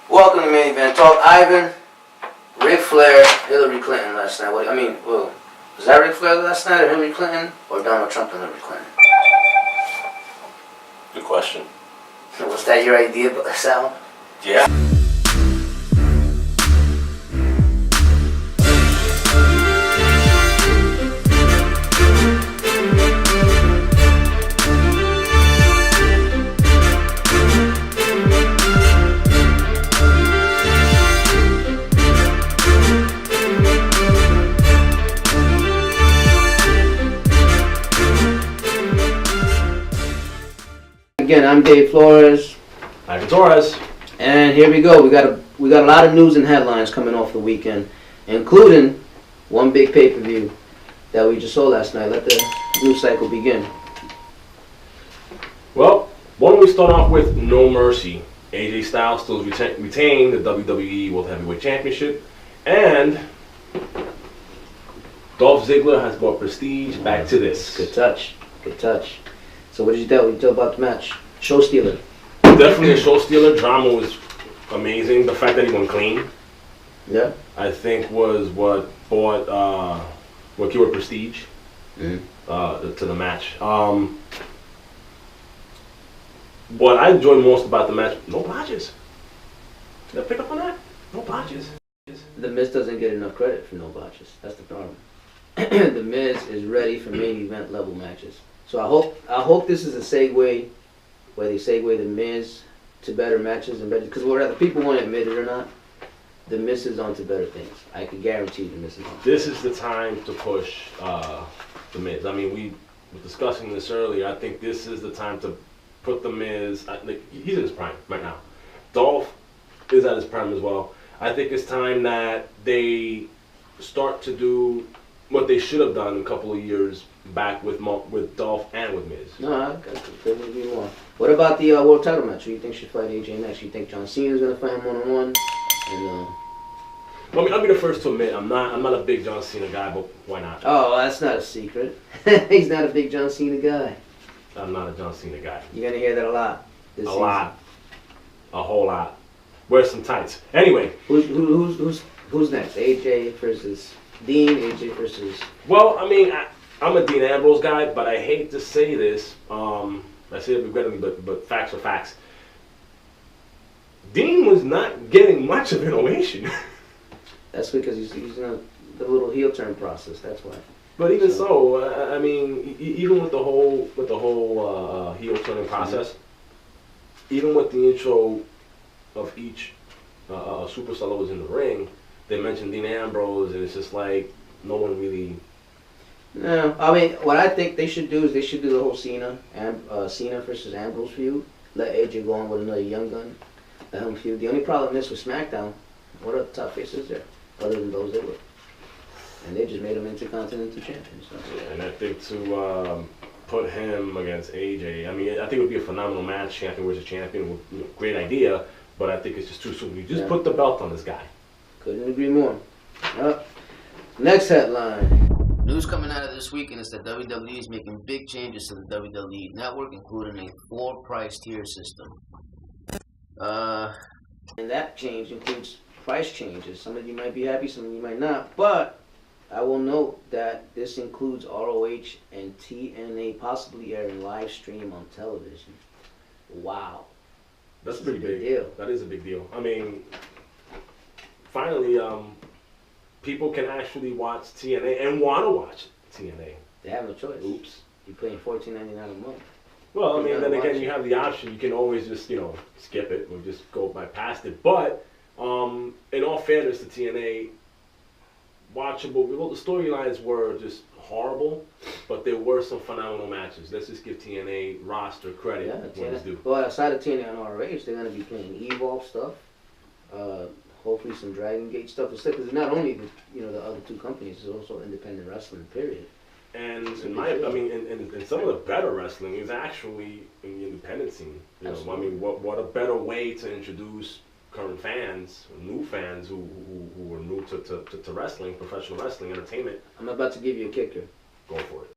Welcome to Main Event Talk. Ivan, Ric Flair, Hillary Clinton last night. Was that Ric Flair last night or Hillary Clinton? Or Donald Trump and Hillary Clinton? Good question. Was that your idea, Sal? Yeah. Again, I'm Dave Flores. I'm Torres. And here we go. We got a lot of news and headlines coming off the weekend, including one big pay-per-view that we just saw last night. Let the news cycle begin. Well, why don't we start off with No Mercy. AJ Styles still retained the WWE World Heavyweight Championship, and Dolph Ziggler has brought prestige back to this. Good touch. Good touch. So what did you tell about the match? Show stealer. Definitely a show stealer. Drama was amazing. The fact that he went clean, Yeah. I think, was what brought what cured prestige to the match. What I enjoyed most about the match, no botches. Did I pick up on that? No botches. The Miz doesn't get enough credit for no botches. That's the problem. The Miz is ready for main event level matches. So I hope this is a segue where they segue the Miz to better matches and better, because whether people want to admit it or not, the Miz is on to better things. I can guarantee the Miz is on. This is the time to push the Miz. I mean, we were discussing this earlier. I think this is the time to put the Miz. He's in his prime right now. Dolph is at his prime as well. I think it's time that they start to do what they should have done a couple of years back with Dolph and with Miz. No, I couldn't agree more. What about the world title match? Who do you think should fight AJ next? You think John Cena's gonna fight him one-on-one? And I'll be the first to admit I'm not a big John Cena guy, but why not? oh, that's not a secret. He's not a big John Cena guy. I'm not a John Cena guy. You're gonna hear that a lot. This season. Lot, a whole lot. Wear some tights. Anyway, who's next? AJ versus Dean. AJ versus. Well, I mean, I'm a Dean Ambrose guy, but I hate to say this. I say it regrettably, but facts are facts. Dean was not getting much of an ovation. That's because he's in the little heel turn process. That's why. But even so, I mean, even with the whole heel turning process, even with the intro of each superstar that was in the ring, they mentioned Dean Ambrose, and it's just like no one really. No, I mean, what I think they should do is they should do the whole Cena versus Ambrose feud. Let AJ go on with another young gun. Let him feud. The only problem is with SmackDown, what are the top faces there other than those they were? And they just made him Intercontinental Champion. So. Yeah, and I think to put him against AJ, I mean, I think it would be a phenomenal match. Champion versus champion, great idea. But I think it's just too soon. You just put the belt on this guy. Couldn't agree more. Next headline. News coming out of this weekend is that WWE is making big changes to the WWE Network, including a 4-price tier system. And that change includes price changes. Some of you might be happy, some of you might not. But I will note that this includes ROH and TNA possibly airing live stream on television. Wow. That's a pretty big deal. That is a big deal. I mean, finally, people can actually watch TNA and want to watch TNA. They have no choice. Oops. You're paying $14.99 a month. Well, I mean, then again, you have the option. You can always just, skip it or just go by past it. But in all fairness to TNA, watchable. Well, the storylines were just horrible, but there were some phenomenal matches. Let's just give TNA roster credit. Yeah, when it's due. Well, outside of TNA and ROH, they're going to be playing Evolve stuff. Hopefully some Dragon Gate stuff. Because not only the other two companies, it's also independent wrestling. Period. And in some of the better wrestling is actually in the independent scene. I mean, what a better way to introduce current fans, new fans who are new to wrestling, professional wrestling, entertainment. I'm about to give you a kicker. Go for it.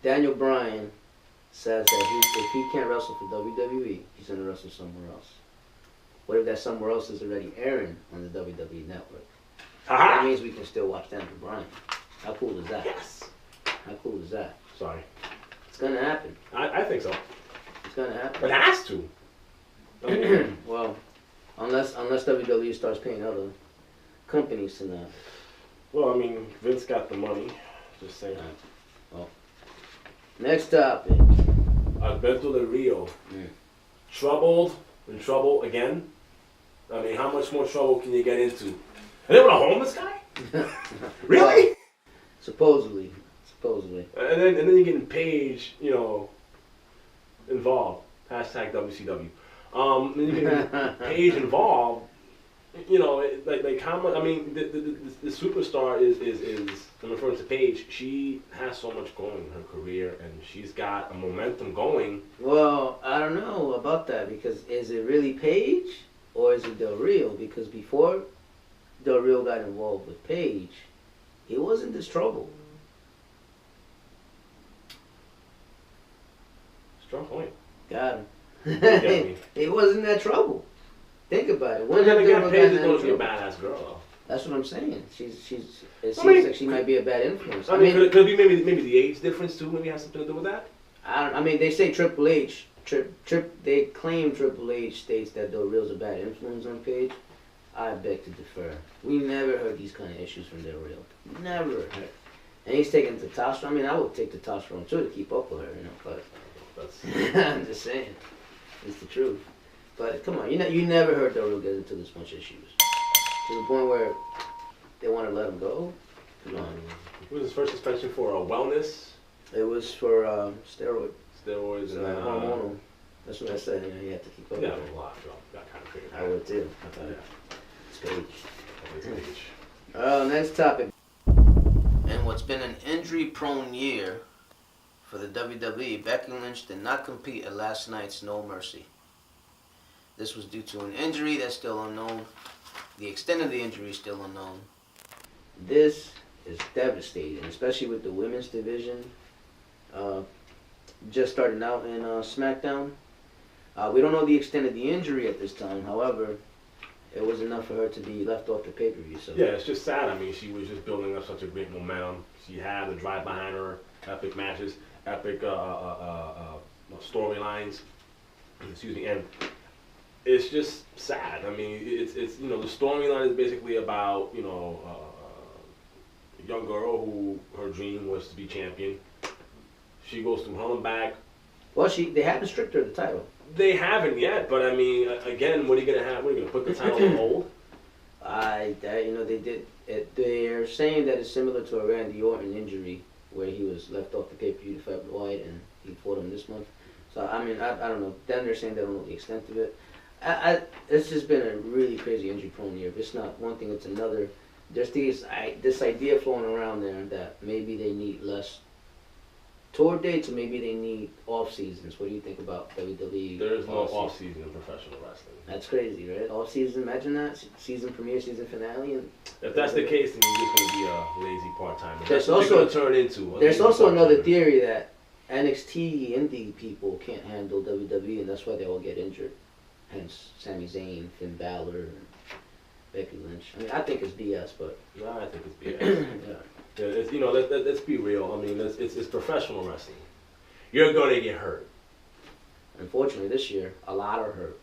Daniel Bryan says that if he can't wrestle for WWE, he's going to wrestle somewhere else. What if that somewhere else is already airing on the WWE Network? Haha. That means we can still watch Daniel Bryan. How cool is that? Yes. How cool is that? Sorry. It's gonna happen. I think so. It's gonna happen. It has to. I mean, Well, unless WWE starts paying other companies to that. well, I mean, Vince got the money. Just saying. Well, next topic. Alberto Del Rio. In trouble again. I mean, how much more trouble can you get into? And they want to home this guy? Really? Well, supposedly. And then you're getting Paige, involved. Hashtag WCW. Then you're getting Paige involved. Like how much? I mean, the superstar is I'm referring to Paige. She has so much going in her career, and she's got a momentum going. Well, I don't know about that, because is it really Paige or is it Del Rio? Because before Del Rio got involved with Paige, he wasn't this trouble. Strong point. Got him. get me. He wasn't that trouble. Think about it. When When have again, Del Rio Paige is gotten going to be a that trouble? badass girl, though. That's what I'm saying. It seems like she might be a bad influence. I mean, could it be maybe the age difference too? Maybe has something to do with that. I mean, they say Triple H. They claim Triple H states that Del Rio's a bad influence on Paige. I beg to differ. We never heard these kind of issues from Del Rio. Never heard. And he's taking testosterone. I mean, I would take testosterone too to keep up with her, but That's I'm just saying. It's the truth. But come on, you never heard Del Rio get into this much issues. To the point where they want to let him go. Come on. What was his first suspension for? Wellness? It was for steroids. Steroids and hormonal. That's what I said. You have to keep up yeah, with it. a lot. Got kind of figured I would too. Yeah. It's Paige. It's Paige. Next topic. In what's been an injury-prone year for the WWE, Becky Lynch did not compete at last night's No Mercy. This was due to an injury that's still unknown. The extent of the injury is still unknown. This is devastating, especially with the women's division just starting out in SmackDown. We don't know the extent of the injury at this time. However, it was enough for her to be left off the pay-per-view. So yeah, it's just sad. I mean, she was just building up such a great momentum. She had the drive behind her, epic matches, epic storylines. Excuse me, and it's just sad. I mean, it's the storyline is basically about a young girl who her dream was to be champion. She goes through hell and back. Well, they haven't stripped her of the title. They haven't yet, but I mean, again, what are you gonna have? What are you gonna put the title on hold? They did. They're saying that it's similar to a Randy Orton injury where he was left off the pay-per-view to fight White, and he fought him this month. So I mean, I don't know. Then they're saying they don't know the extent of it. It's just been a really crazy injury-prone year. If it's not one thing, it's another. There's this idea floating around there that maybe they need less tour dates, or maybe they need off seasons. What do you think about WWE? There is no off season in professional wrestling. That's crazy, right? Off season, imagine that. Season premiere, season finale. And if that's the case, then you're just going to be a lazy part-timer. There's That's what also you're going to turn into. There's also another theory that NXT indie people can't handle WWE, and that's why they all get injured. Hence, Sami Zayn, Finn Balor, and Becky Lynch. I mean, I think it's BS, but no, I think it's BS. yeah. Yeah, it's, let's be real. I mean, it's professional wrestling. You're going to get hurt. Unfortunately, this year, a lot are hurt.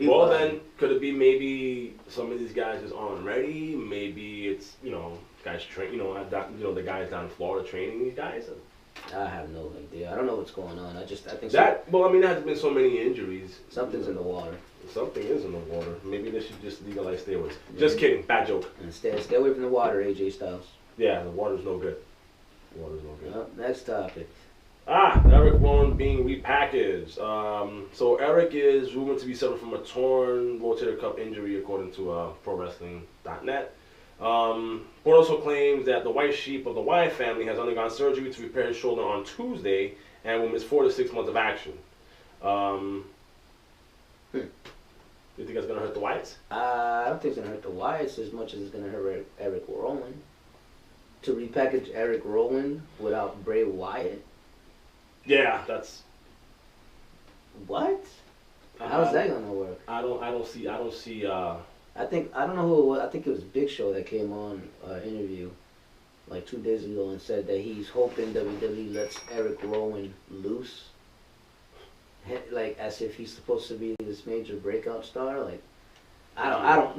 Well, then, could it be maybe some of these guys just aren't ready? Maybe it's, guys train, the guys down in Florida training these guys. I have no idea. I don't know what's going on. I think that. Well, I mean, there has been so many injuries. Something's in the water. Something is in the water. Maybe they should just legalize steroids. Just kidding. Bad joke. And stay away from the water, AJ Styles. Yeah, the water's no good. Next topic. Eric Rowan being repackaged. So Eric is rumored to be suffering from a torn rotator cuff injury, according to ProWrestling.net. Ford also claims that the white sheep of the Wyatt family has undergone surgery to repair his shoulder on Tuesday and will miss 4 to 6 months of action. Do you think that's going to hurt the Wyatts? I don't think it's going to hurt the Wyatts as much as it's going to hurt Eric Rowan. To repackage Eric Rowan without Bray Wyatt? Yeah, that's... What? How's that going to work? I don't see. I don't know who it was. I think it was Big Show that came on interview like 2 days ago and said that he's hoping WWE lets Eric Rowan loose, like as if he's supposed to be this major breakout star. Like it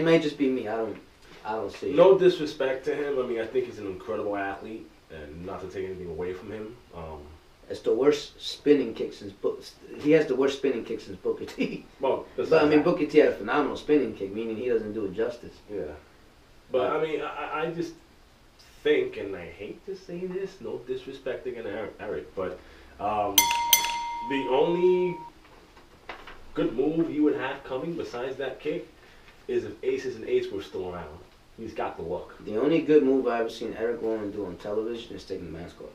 may just be me. I don't see it. No disrespect to him. I mean, I think he's an incredible athlete, and not to take anything away from him. It's the worst spinning kick since he has the worst spinning kick since Booker T. Well, but I mean, Booker T had a phenomenal spinning kick, meaning he doesn't do it justice. Yeah, but I mean, I just think, and I hate to say this, no disrespect against Eric, but the only good move you would have coming besides that kick is if Aces and Eights were still around. He's got the look. The only good move I've ever seen Eric Rowan do on television is taking the mask off.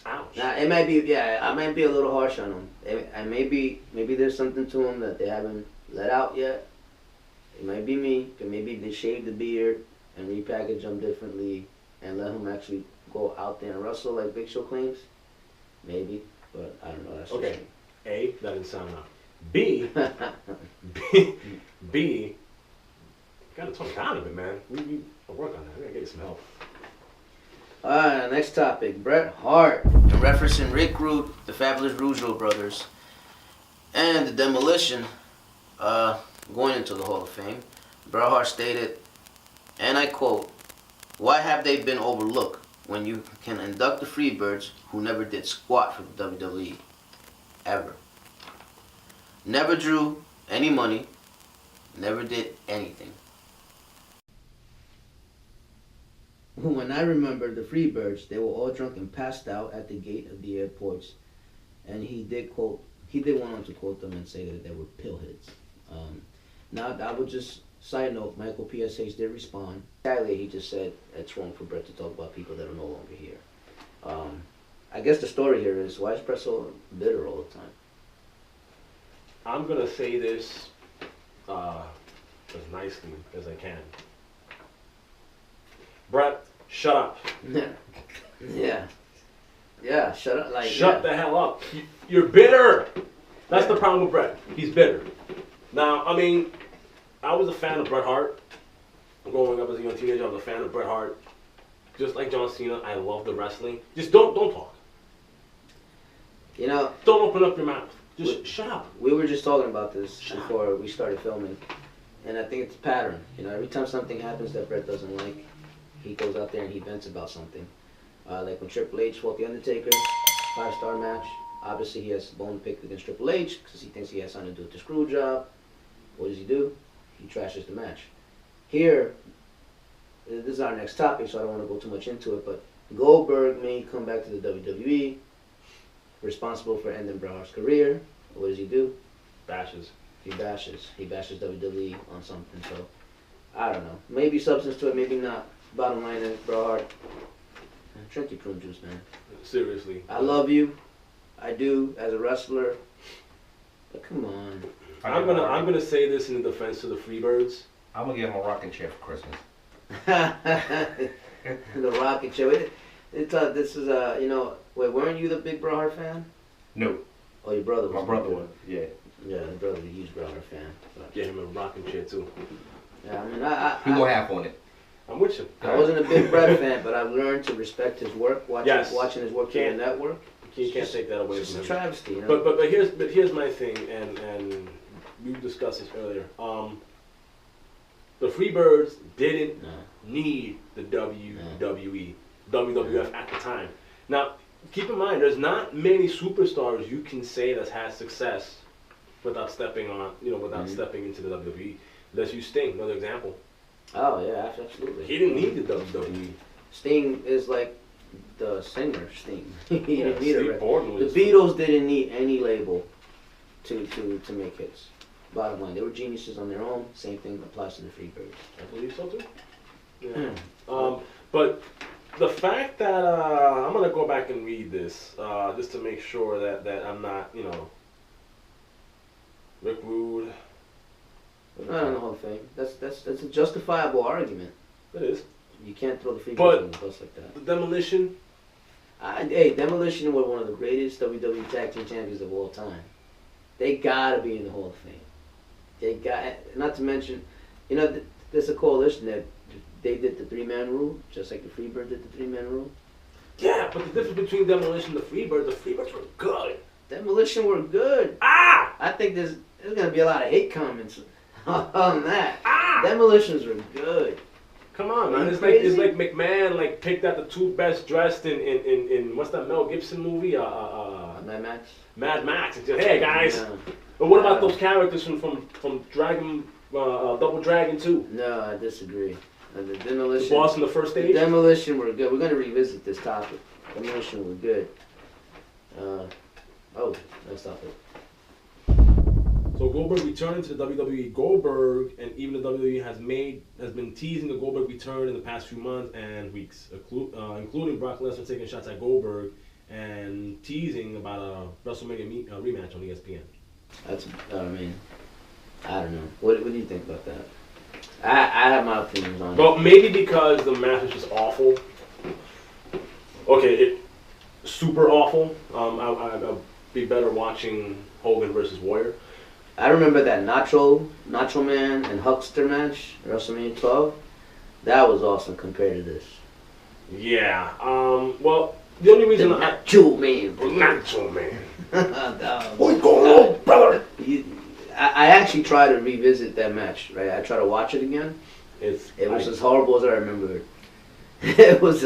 Ouch. Now it might be, I might be a little harsh on him. And maybe there's something to him that they haven't let out yet. It might be me, but maybe they shave the beard and repackage him differently and let him actually go out there and wrestle like Big Show claims. Maybe, but I don't know. That's okay. A, that didn't sound enough. B, gotta tone down a bit, man. I'll work on that. I gotta get you some help. Alright, next topic. Bret Hart, referencing Rick Rude, the Fabulous Rougeau brothers, and the Demolition going into the Hall of Fame. Bret Hart stated, and I quote, "Why have they been overlooked when you can induct the Freebirds who never did squat for the WWE? Ever. Never drew any money, never did anything." When I remember the Freebirds, they were all drunk and passed out at the gate of the airports, and he did went on to quote them and say that they were pillheads. Now I would just side note, Michael PSH did respond. Sadly, he just said it's wrong for Bret to talk about people that are no longer here. I guess the story here is, why is Bret so bitter all the time? I'm gonna say this as nicely as I can. Bret, shut up. Yeah, shut up. Like, shut the hell up. You're bitter. That's the problem with Bret. He's bitter. Now, I mean, I was a fan of Bret Hart. Growing up as a young teenager, I was a fan of Bret Hart. Just like John Cena, I love the wrestling. Just don't talk. You know, don't open up your mouth. Just shut up. We were just talking about this before we started filming, and I think it's a pattern. You know, every time something happens that Bret doesn't like, he goes out there and he vents about something. Like when Triple H fought The Undertaker, 5-star match. Obviously, he has bone picked against Triple H because he thinks he has something to do with the screw job. What does he do? He trashes the match. Here, this is our next topic, so I don't want to go too much into it, but Goldberg may come back to the WWE, responsible for ending Bret Hart's career. What does he do? Bashes. He bashes WWE on something, so I don't know. Maybe substance to it, maybe not. Bottom line is, Bret Hart, drink your prune juice, man. Seriously. I love you. I do, as a wrestler. But come on. I'm gonna say this in defense of the Freebirds. I'm gonna give him a rocking chair for Christmas. The rocking chair. This is you know. Wait, weren't you the big Bret Hart fan? No. Oh, your brother was. My brother was. Yeah. Yeah, his brother was a huge Bret Hart fan. But. Get him a rocking chair too. Yeah, I mean, he go half on it. I'm with you. I wasn't a big Bret fan, but I've learned to respect his work. Watching his work on the network. You can't take that away from him. It's a travesty, you know. But here's my thing, and we discussed this earlier. The Freebirds didn't need the WWE, WWF at the time. Now, keep in mind, there's not many superstars you can say that's had success without stepping on, stepping into the WWE. Unless you Sting, another example. Oh yeah, absolutely. He didn't need the WWE. Sting is like the singer Sting. He didn't need a record. The Beatles didn't need any label to make hits. Bottom line, they were geniuses on their own. Same thing applies to the Freebirds. I believe so too. Yeah. But the fact that I'm gonna go back and read this just to make sure that I'm not, Rick Rude. Not in the Hall of Fame. That's a justifiable argument. It is. You can't throw the Freebirds in the bus like that. The Demolition. Demolition were one of the greatest WWE Tag Team Champions of all time. They gotta be in the Hall of Fame. It got, not to mention, you know, there's a coalition that they did the 3-man rule, just like the Freebird did the 3-man rule. Yeah, but the difference between Demolition and the Freebirds were good. Demolition were good. Ah! I think there's gonna be a lot of hate comments on that. Ah! Demolitions were good. Come on, Are man. you It's crazy? like McMahon like picked out the 2 best dressed in what's that Mel Gibson movie? Mad Max. Mad Max. It's just, hey guys. No, But what about those characters from Dragon Double Dragon 2? no, I disagree. The The Demolition. boss in the first stage? Demolition were good. We're gonna revisit this topic. Demolition were good. Next topic. So Goldberg returning to the WWE. Goldberg and even the WWE has been teasing the Goldberg return in the past few months and weeks, including Brock Lesnar taking shots at Goldberg and teasing about a WrestleMania rematch on ESPN. That's. I mean, I don't know. What do you think about that? I have my opinions on it. Well, maybe because the match was just awful. Okay, super awful. I'd be better watching Hogan versus Warrior. I remember that Nacho Man and Huckster match, WrestleMania 12. That was awesome compared to this. Yeah. Well, the only reason Nacho Man. Nacho Man. What's going on, brother? I actually try to revisit that match. Right, I try to watch it again. It was as horrible as I remember it. It was.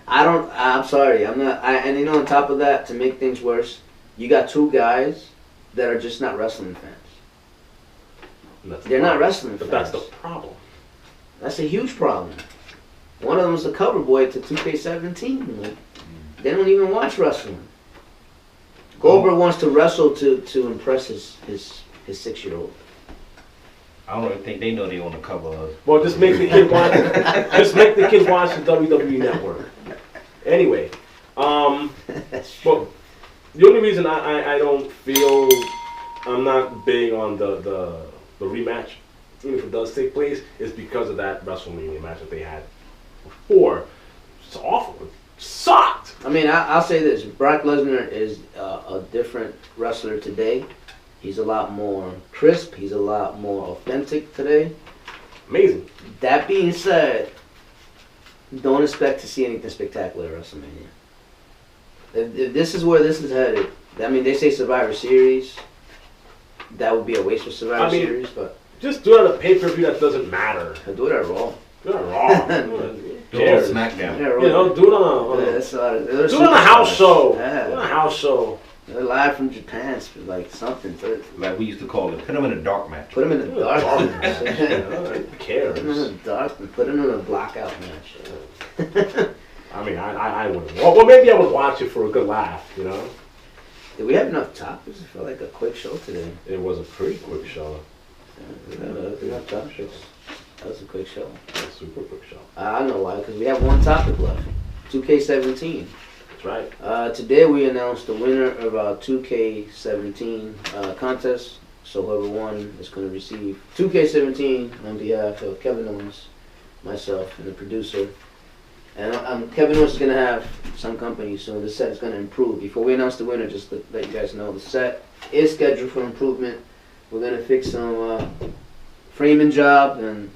I'm sorry. I'm not. And you know, on top of that, to make things worse, you got 2 guys that are just not wrestling fans. They're not wrestling fans. But that's the problem. That's a huge problem. One of them was the cover boy to 2K17. Like, they don't even watch wrestling. Goldberg wants to wrestle to impress his 6-year-old. I don't even think they know they on the cover of. Well, just make the kid watch. Just make the kid watch the WWE Network. Anyway, but the only reason I don't feel I'm not big on the rematch, even if it does take place, is because of that WrestleMania match that they had before. It's awful. It sucked. I mean, I'll say this: Brock Lesnar is a different wrestler today. He's a lot more crisp. He's a lot more authentic today. Amazing. That being said, don't expect to see anything spectacular at WrestleMania. If this is where this is headed, I mean, they say Survivor Series. That would be a waste of Survivor Series, but just do it on a pay-per-view that doesn't matter. do it at Raw. Do it on Raw. Do it on SmackDown. Yeah, You know, do it on a house show. Yeah. Do it on a house show. They're live from Japan, like something. Like we used to call it, put them in a dark match. Put them in the dark Dark match. Who cares? Put them in the dark and put them in a blackout match. I mean, I wouldn't. Well, maybe I would watch it for a good laugh, you know? Did we have enough topics? I feel like a quick show today. It was a pretty quick show. Enough topics. That was a quick show. A super quick show. I know why, because we have one topic left. 2K17. That's right. Today we announced the winner of our 2K17 contest. So whoever won is going to receive 2K17 on behalf of Kevin Owens, myself, and the producer. And Kevin Owens is going to have some company, so the set is going to improve. Before we announce the winner, just to let you guys know, the set is scheduled for improvement. We're going to fix some framing job and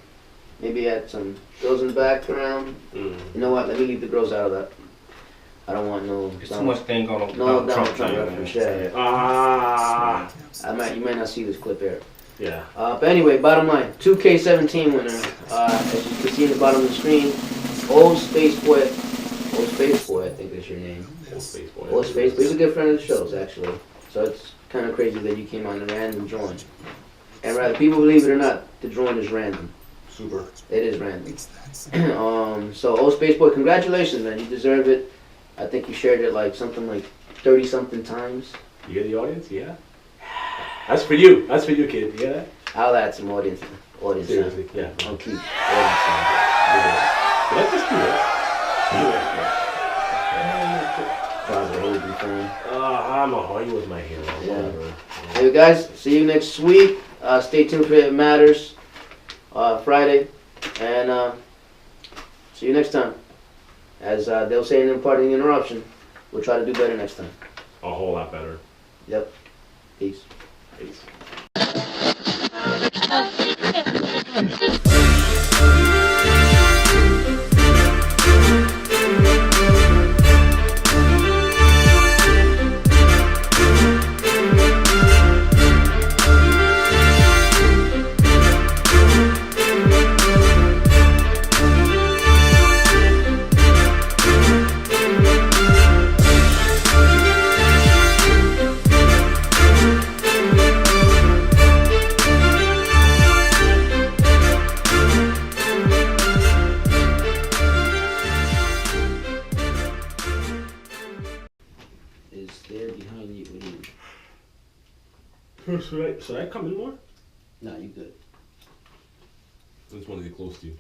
maybe add some girls in the background. You know what? Let me leave the girls out of that. I don't want no. There's too much thing going on. No, Trump Trump reference. Yeah. You might not see this clip here. Yeah. But anyway, bottom line, 2K17 winner. As you can see in the bottom of the screen, Old Space Boy, I think is your name. Old Space Boy. Old Space Boy. He's a good friend of the show's actually. So it's kind of crazy that you came on a random drawing. And rather, people believe it or not, the drawing is random. Super. It is random. So Old Space Boy, congratulations, man. You deserve it. I think you shared it like something like 30-something times. You get the audience? Yeah. That's for you. That's for you, kid. You get that? I'll add some audience Seriously, time. yeah. I'll keep audience time. Let's just do this. Probably Hogan fan. He was my hero. Yeah. Whatever. Hey guys, see you next week. Stay tuned for It Matters Friday, and see you next time. As they'll say in the part of the interruption, we'll try to do better next time. A whole lot better. Yep. Peace. Peace. Should I come in more? No, you good. I just want to get close to you.